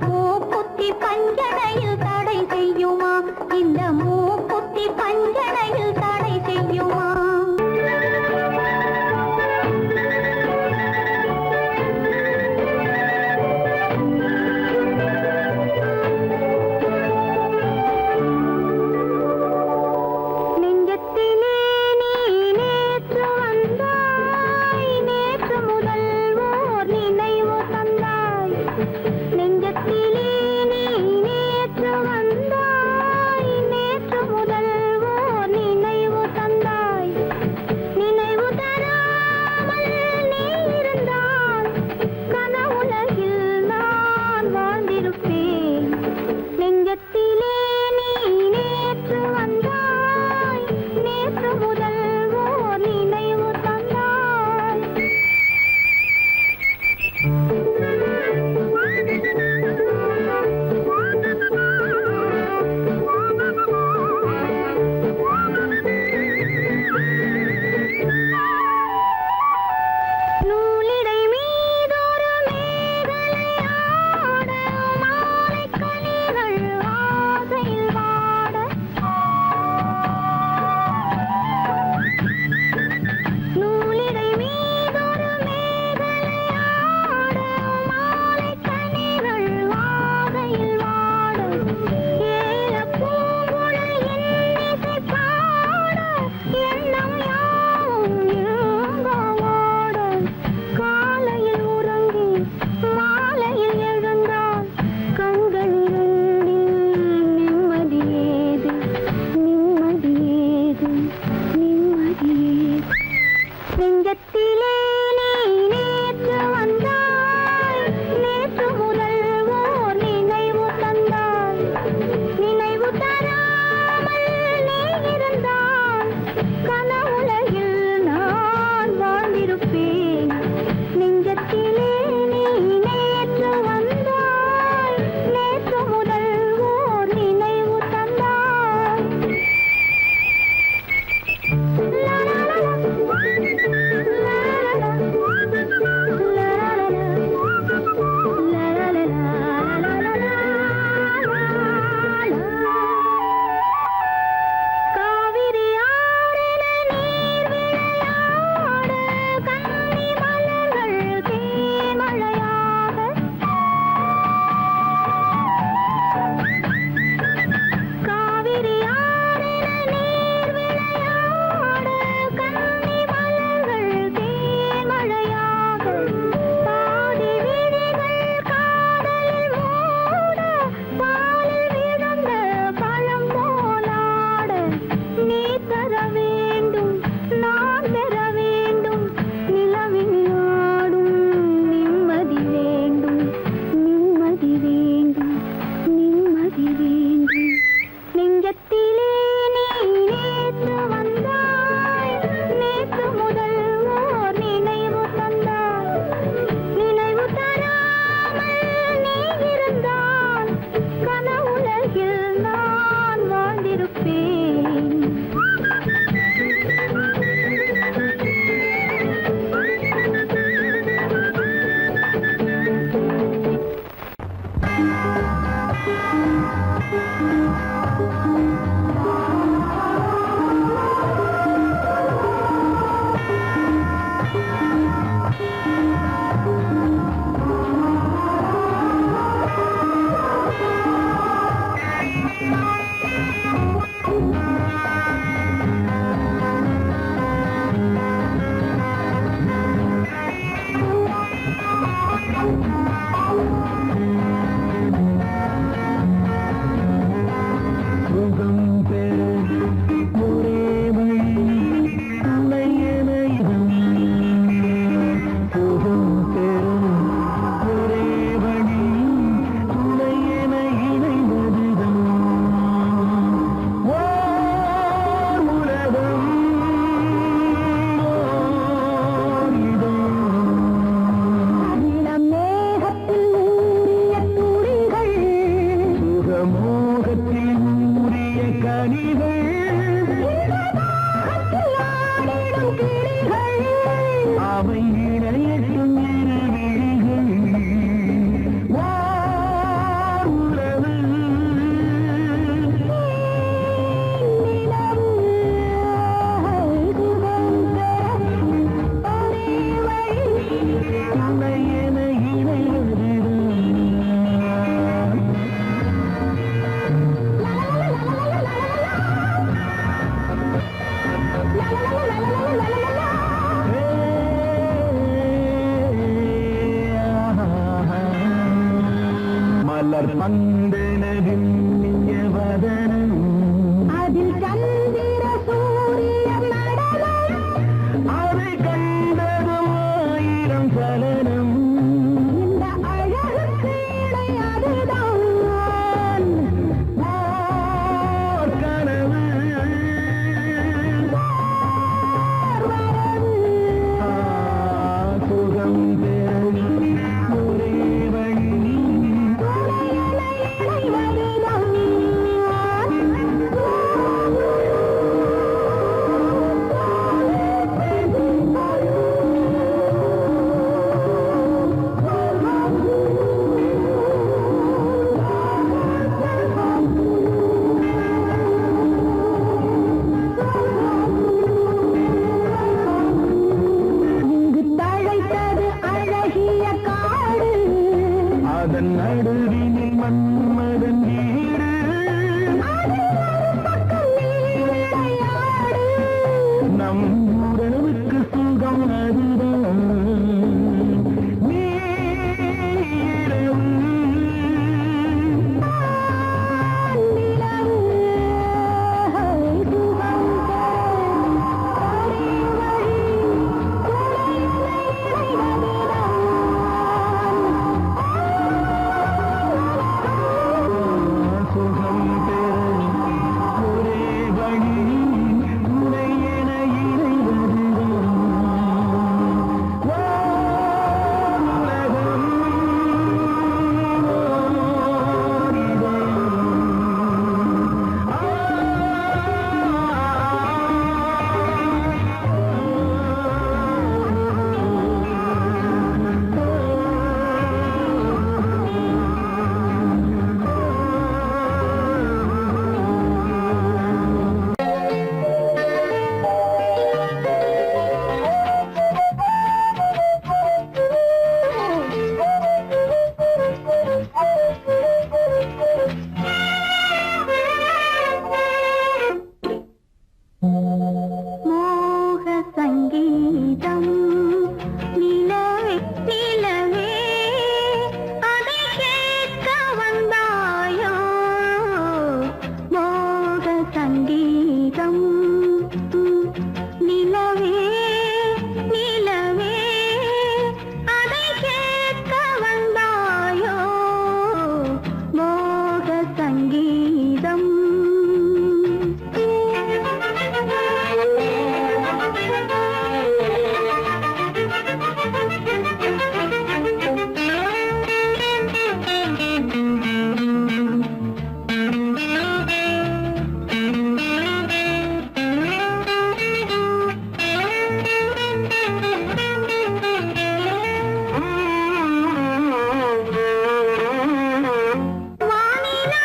மூக்குத்தி பஞ்சனையில் தடை செய்யுமா, இந்த மூக்குத்தி பஞ்சனையில் தடை செய்யுமா? நெஞ்சத்திலே நீ நேற்று வந்தாய், நேற்று முதல் மந்தனதின் வதனம் அதில் சந்திர சூரியன் நடனம் அதை கண்டதும் ஆயிரம் சலனம் இந்த அழகுக்கு இணை அதுதான் ஓர் கனவு சுகம் பெறும் ஒரே வழி இங்கு தழைத்தது அழகிய காடு அதன் நடுவினில் மன்மதன் வீடு விளையாடு நம் உறவுக்கு சுகம் அதுதான் நீரவு சுகம் பெறும் ஒரே வழி உன்னை என இறைவதுதான் உலகம் மோக சங்கீதம் நிலவே நிலவே அதை கேட்க வந்தாயோ மோக சங்கீதம் நிலவே நிலவே அதை கேட்க வந்தாயோ மோக சங்கீதம் வானிலா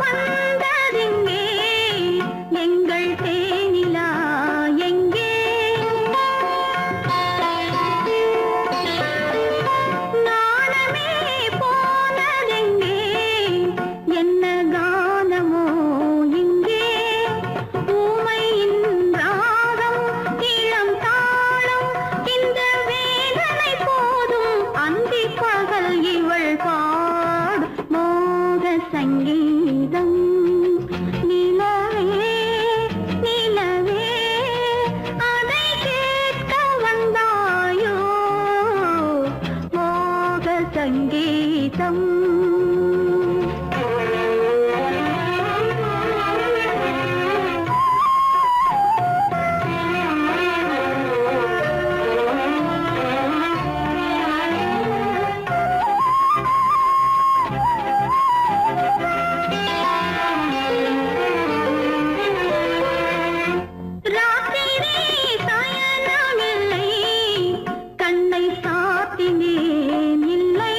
வந்ததெங்கே எங்கள் தேனிலா எங்கே நாணமே போனதெங்கே என்ன கானமோ இங்கே ஊமையின் ராகம் இளம் தாளம் இந்த வேதனை போதும் அந்தி பகல் இவள் பாடும் மோக சங்கீதம் நிலவே நிலவே அதை கேட்க வந்தாயோ மோக சங்கீதம் ராத்திரி சயனமில்லை கண்ணை சாத்தினேன் இல்லை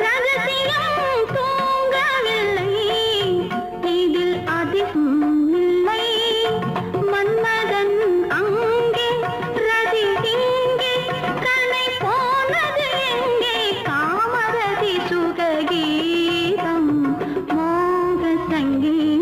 ரகசியம் தூங்கவில்லை இதில் அதிகம் இல்லை மன்மதன் அங்கே ரதி இங்கே கனை போனது எங்கே காமரதி சுககீதம் மோக சங்கீதம்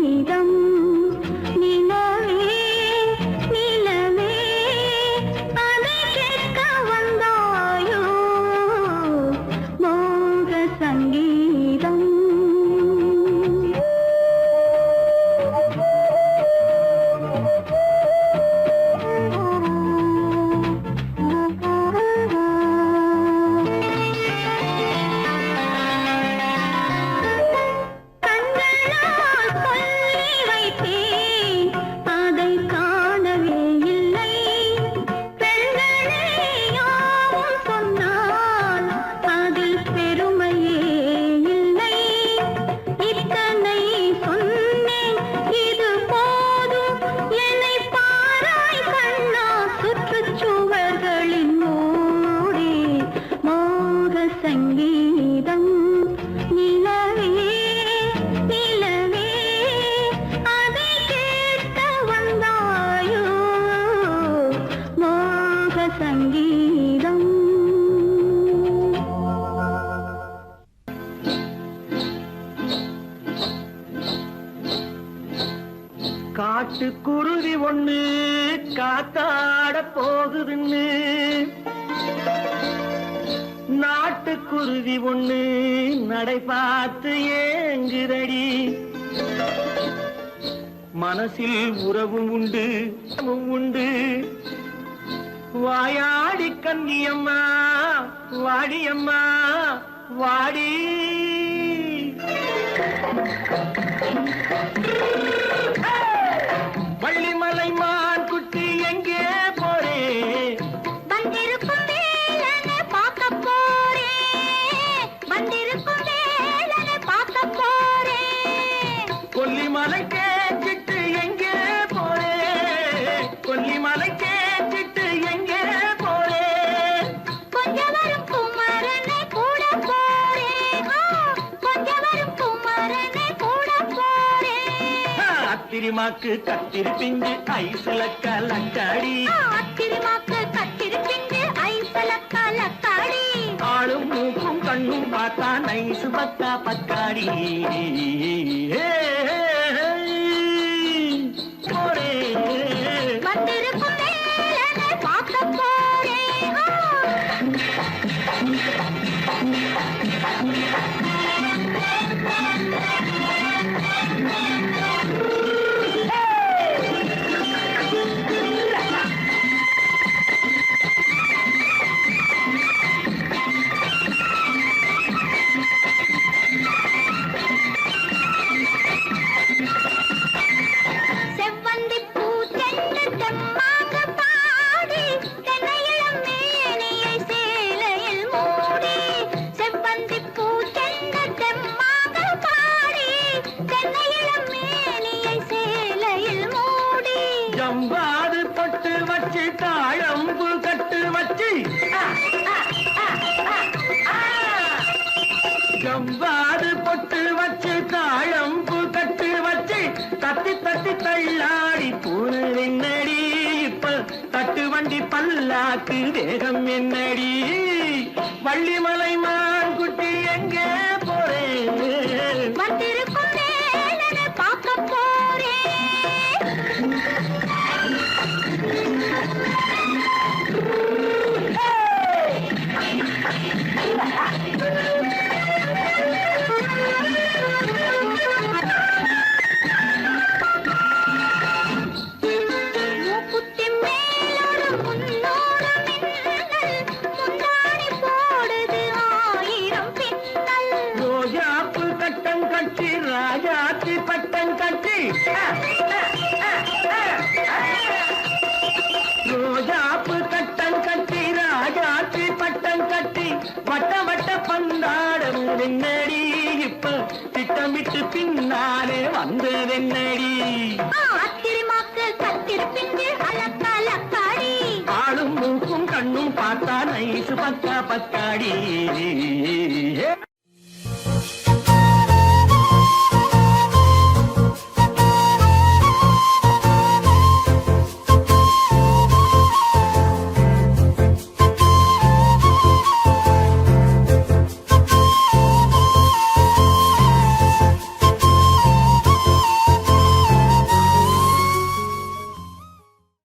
காட்டுக்குருவி ஒண்ணு காத்தாட போகுதுன்னு நாட்டுக்குருவி ஒண்ணு நடை பார்த்து ஏங்குதடி மனசில் உறவும் உண்டு உண்டு வாயாடி கன்னியம்மா வாடியம்மா வாடி வள்ளிமலை மான் குட்டி எங்கே போறே வந்திருக்கும் வேலனை பார்க்க போறேன் வந்திருக்கும் வேலனை பார்க்க போறேன் கொல்லிமலை கேட்டுட்டு எங்கே போறே கொல்லிமலை கேட்டுட்டு எங்கே போறே கொஞ்சம் வரும் குமரனை கூட போறேன் கொஞ்சம் வரும் குமரனை கூட போறேன் அத்திரிமாக்கு கத்திருப்பிஞ்சு ஐசுல கலக்காடி அத்திரிமாக்கு கத்திருப்பிஞ்சு ஐசல கலக்காடி ஆளும் மூக்கும் கண்ணும் பார்த்தா நைசு பக்கா பக்காடி போரே வந்திருக்கும் வேலனை பார்க்க போறேன் செவ்வந்தி பூ தென்று தெம்மாக பாடி தென்னையிளம் மேனியை சேலையில் மூடி செவ்வந்தி பூ தென்று தெம்மாக பாடி தென்னையிளம் மேனியை சேலையில் மூடி ஜம்பாது பொட்டு வச்சு தாழம்பு கட்டு வச்சு ஜம்பாது பொட்டு வச்சு தாழம்பு கட்டு வச்சு தட்டி தட்டி தள்ளாடி பூனு என்னடி இப்ப தட்டு வண்டி பல்லாக்கு வேகம் என்னடி வள்ளிமலை மான் குட்டி எங்கே போறேன் வந்திருக்கும் வேலனை பார்க்க போறேன் மூக்குத்தி மேலோடு முன்னோடு மின்னல் முந்தாணி போடுது ஆயிரம் பின்னல் ரோஜாப்பு கட்டம் கட்டி ராஜாத்தி பட்டம் கட்டி ரோஜாப்பு கட்டம் கட்டி ராஜாத்தி பட்டம் கட்டி வட்ட வட்ட பந்தாடம் என்னடி இப்ப திட்டமிட்டு பின்னாலே வந்ததென்னடி அத்திரிமாக்கு கத்திருப்பிஞ்சு அலக்காடி ஆளும் மூக்கும் கண்ணும் பார்த்தா நைசு பக்கா பக்காடி